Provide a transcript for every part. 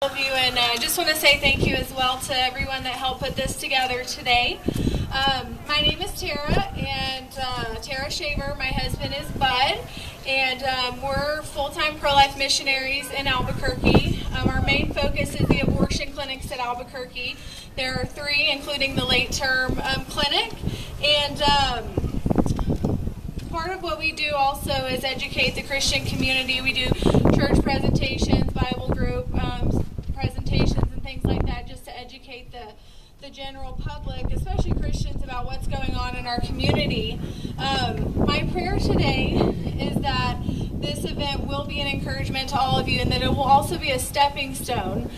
Of you, and I just want to say thank you as well to everyone that helped put this together today. My name is Tara, and Tara Shaver. My husband is Bud, and we're full-time pro-life missionaries in Albuquerque. Our main focus is the abortion clinics at Albuquerque. There are 3, including the late-term clinic, and part of what we do also is educate the Christian community. We do church presentations, Bible group presentations, and things like that, just to educate the general public, especially Christians, about what's going on in our community. My prayer today is that this event will be an encouragement to all of you, and that it will also be a stepping stone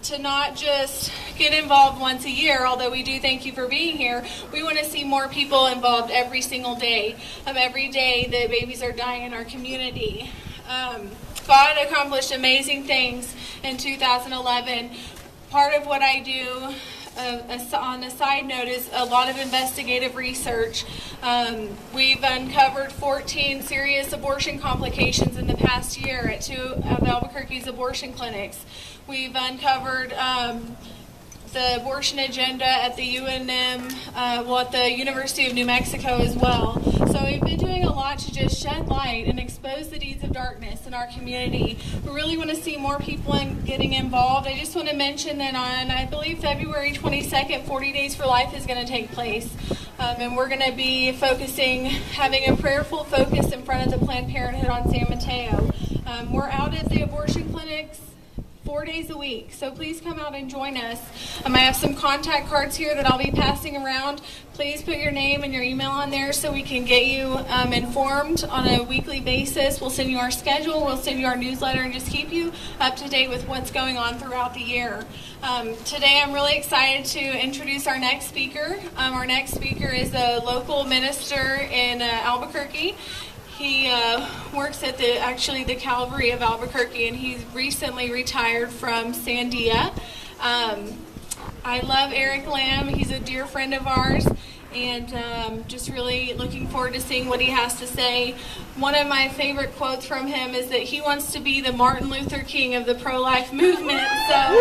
to not just get involved once a year, although we do thank you for being here. We want to see more people involved every single day. Every day that babies are dying in our community. God accomplished amazing things in 2011. Part of what I do on a side note is a lot of investigative research. We've uncovered 14 serious abortion complications in the past year at 2 of Albuquerque's abortion clinics. We've uncovered the abortion agenda at the UNM, at the University of New Mexico as well. So we've been doing a lot to just shed light and expose the deeds of darkness in our community. We really want to see more people getting involved. I just want to mention that on, I believe, February 22nd, 40 Days for Life is going to take place. And we're going to be having a prayerful focus in front of the Planned Parenthood on San Mateo. We're out at the abortion clinics 4 days a week, so please come out and join us. I have some contact cards here that I'll be passing around. Please put your name and your email on there so we can get you informed on a weekly basis. We'll send you our schedule, we'll send you our newsletter, and just keep you up to date with what's going on throughout the year. Today I'm really excited to introduce our next speaker. Our next speaker is a local minister in Albuquerque. He works at the Calvary of Albuquerque, and he's recently retired from Sandia. I love Eric Lamb. He's a dear friend of ours, and just really looking forward to seeing what he has to say. One of my favorite quotes from him is that he wants to be the Martin Luther King of the pro-life movement. So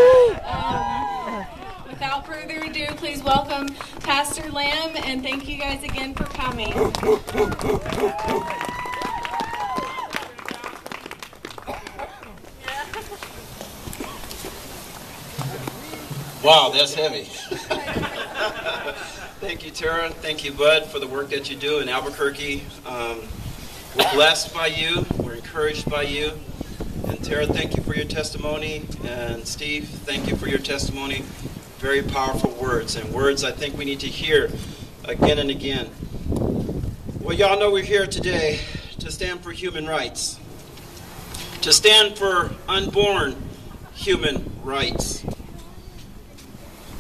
without further ado, please welcome Pastor Lamb, and thank you guys again for coming. Wow, that's heavy. Thank you, Tara. Thank you, Bud, for the work that you do in Albuquerque. We're blessed by you. We're encouraged by you. And Tara, thank you for your testimony. And Steve, thank you for your testimony. Very powerful words, and words I think we need to hear again and again. Well, y'all know we're here today to stand for human rights, to stand for unborn human rights.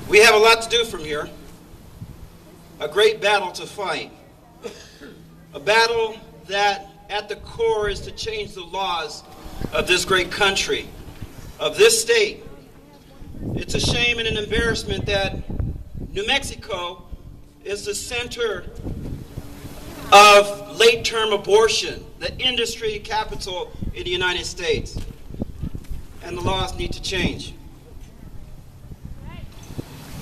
We have a lot to do from here, a great battle to fight, a battle that at the core is to change the laws of this great country, of this state. It's a shame and an embarrassment that New Mexico is the center of late-term abortion, the industry capital in the United States, and the laws need to change.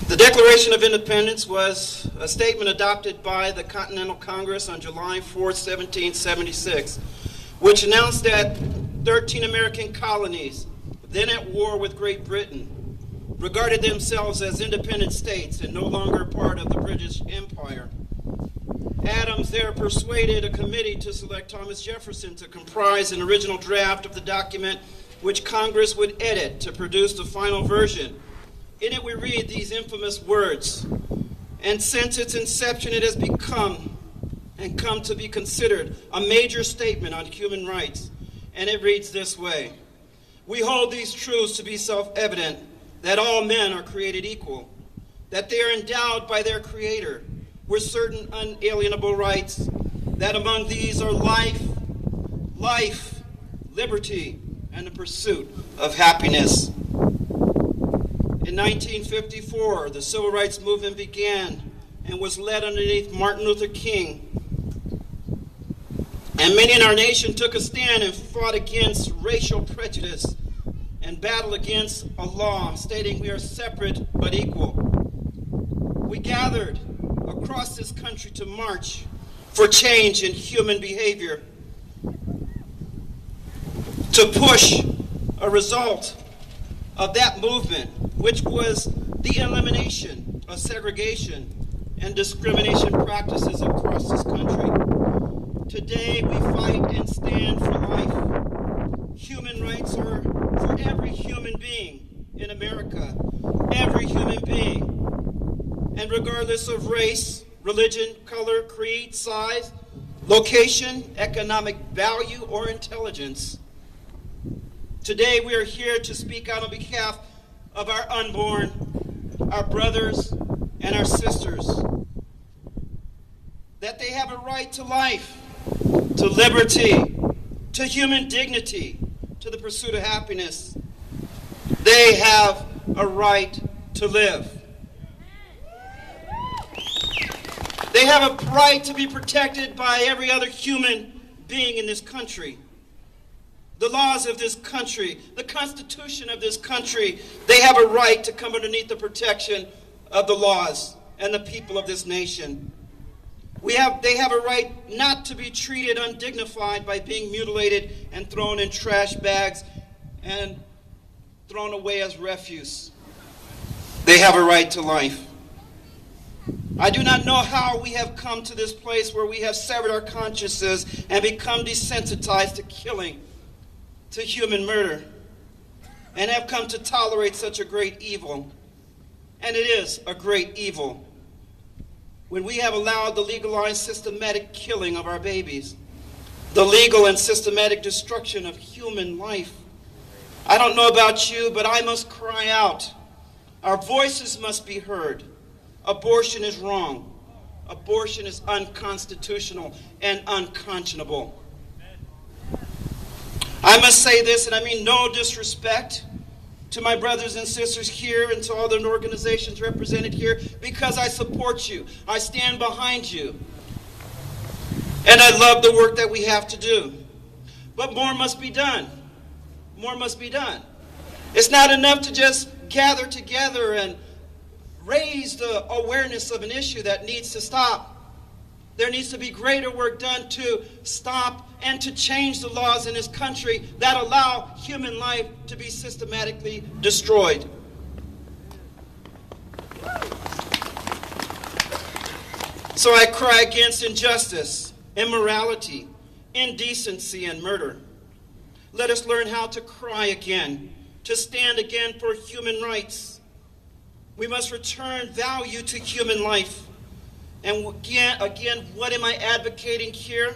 The Declaration of Independence was a statement adopted by the Continental Congress on July 4, 1776, which announced that 13 American colonies, then at war with Great Britain, regarded themselves as independent states and no longer part of the British Empire. Adams there persuaded a committee to select Thomas Jefferson to comprise an original draft of the document which Congress would edit to produce the final version. In it we read these infamous words, and since its inception it has become and come to be considered a major statement on human rights. And it reads this way: we hold these truths to be self-evident, that all men are created equal, that they are endowed by their Creator with certain unalienable rights, that among these are life, liberty, and the pursuit of happiness. In 1954, the Civil Rights Movement began and was led underneath Martin Luther King. And many in our nation took a stand and fought against racial prejudice and battle against a law stating we are separate but equal. We gathered across this country to march for change in human behavior, to push a result of that movement, which was the elimination of segregation and discrimination practices across this country. Today we fight and stand for life. Human rights are for every human being in America, every human being. And regardless of race, religion, color, creed, size, location, economic value, or intelligence. Today we are here to speak out on behalf of our unborn, our brothers, and our sisters, that they have a right to life, to liberty, to human dignity, to the pursuit of happiness. They have a right to live. They have a right to be protected by every other human being in this country. The laws of this country, the Constitution of this country, they have a right to come underneath the protection of the laws and the people of this nation. They have a right not to be treated undignified by being mutilated and thrown in trash bags and thrown away as refuse. They have a right to life. I do not know how we have come to this place where we have severed our consciences and become desensitized to killing, to human murder, and have come to tolerate such a great evil. And it is a great evil when we have allowed the legalized systematic killing of our babies, the legal and systematic destruction of human life. I don't know about you, but I must cry out. Our voices must be heard. Abortion is wrong. Abortion is unconstitutional and unconscionable. I must say this, and I mean no disrespect to my brothers and sisters here and to all the organizations represented here, because I support you. I stand behind you. And I love the work that we have to do. But more must be done. More must be done. It's not enough to just gather together and raise the awareness of an issue that needs to stop. There needs to be greater work done to stop and to change the laws in this country that allow human life to be systematically destroyed. So I cry against injustice, immorality, indecency, and murder. Let us learn how to cry again, to stand again for human rights. We must return value to human life. And again, what am I advocating here?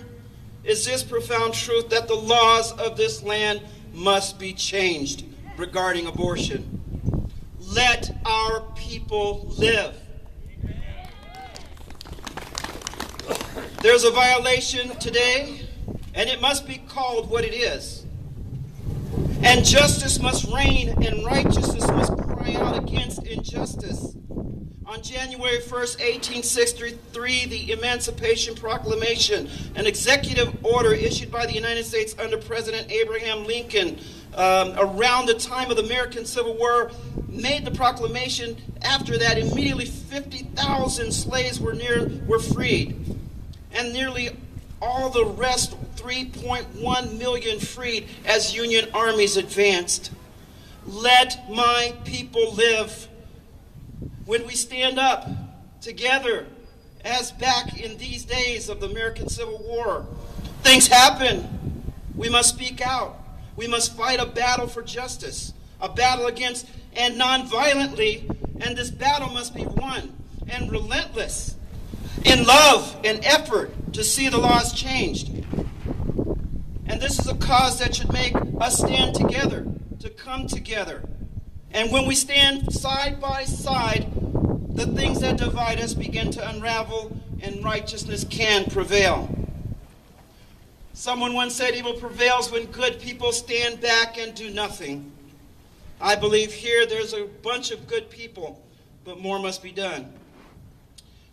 Is this profound truth that the laws of this land must be changed regarding abortion. Let our people live. There's a violation today, and it must be called what it is. And justice must reign, and righteousness must cry out against injustice. On January 1st, 1863, the Emancipation Proclamation, an executive order issued by the United States under President Abraham Lincoln around the time of the American Civil War, made the proclamation. After that, immediately 50,000 slaves were freed. And nearly all the rest, 3.1 million, freed as Union armies advanced. Let my people live. When we stand up together, as back in these days of the American Civil War, things happen. We must speak out. We must fight a battle for justice, a battle against, and non-violently, and this battle must be won, and relentless, in love and effort to see the laws changed. And this is a cause that should make us stand together, to come together. And when we stand side by side, the things that divide us begin to unravel and righteousness can prevail. Someone once said evil prevails when good people stand back and do nothing. I believe here there's a bunch of good people, but more must be done.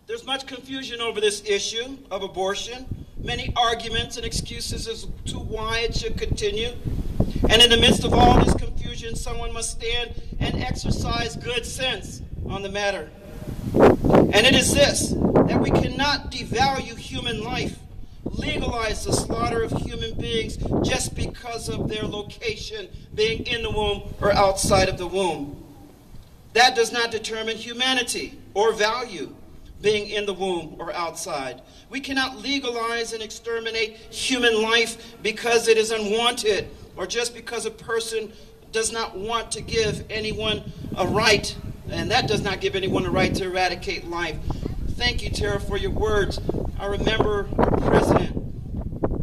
There's much confusion over this issue of abortion, many arguments and excuses as to why it should continue. And in the midst of all this confusion, someone must stand and exercise good sense on the matter. And it is this, that we cannot devalue human life, legalize the slaughter of human beings just because of their location, being in the womb or outside of the womb. That does not determine humanity or value, being in the womb or outside. We cannot legalize and exterminate human life because it is unwanted, or just because a person does not want to give anyone a right, and that does not give anyone a right to eradicate life. Thank you, Tara, for your words. I remember our president.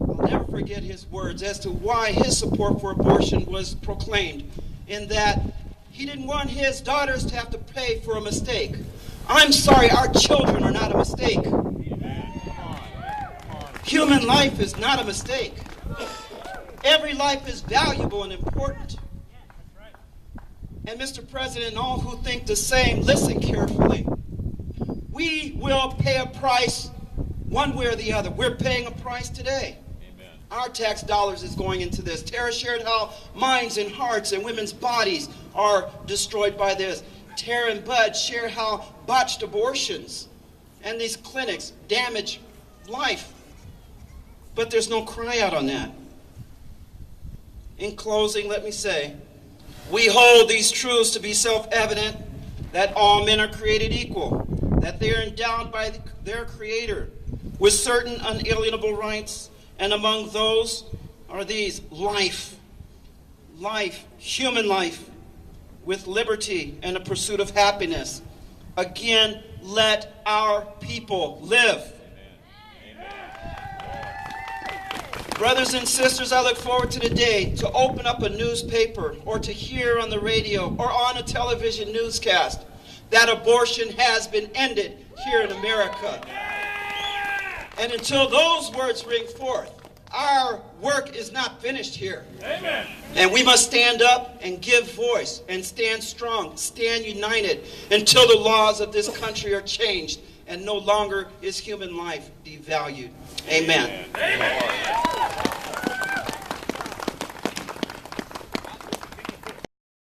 I'll never forget his words as to why his support for abortion was proclaimed, in that he didn't want his daughters to have to pay for a mistake. I'm sorry, our children are not a mistake. Human life is not a mistake. Every life is valuable and important. And Mr. President, and all who think the same, listen carefully. We will pay a price one way or the other. We're paying a price today. Amen. Our tax dollars is going into this. Tara shared how minds and hearts and women's bodies are destroyed by this. Tara and Bud share how botched abortions and these clinics damage life. But there's no cry out on that. In closing, let me say, we hold these truths to be self-evident, that all men are created equal, that they are endowed by their Creator with certain unalienable rights, and among those are these: life, human life, with liberty and a pursuit of happiness. Again, let our people live. Brothers and sisters, I look forward to the day to open up a newspaper or to hear on the radio or on a television newscast that abortion has been ended here in America. And until those words ring forth, our work is not finished here. Amen. And we must stand up and give voice and stand strong, stand united until the laws of this country are changed and no longer is human life devalued. Amen. Amen.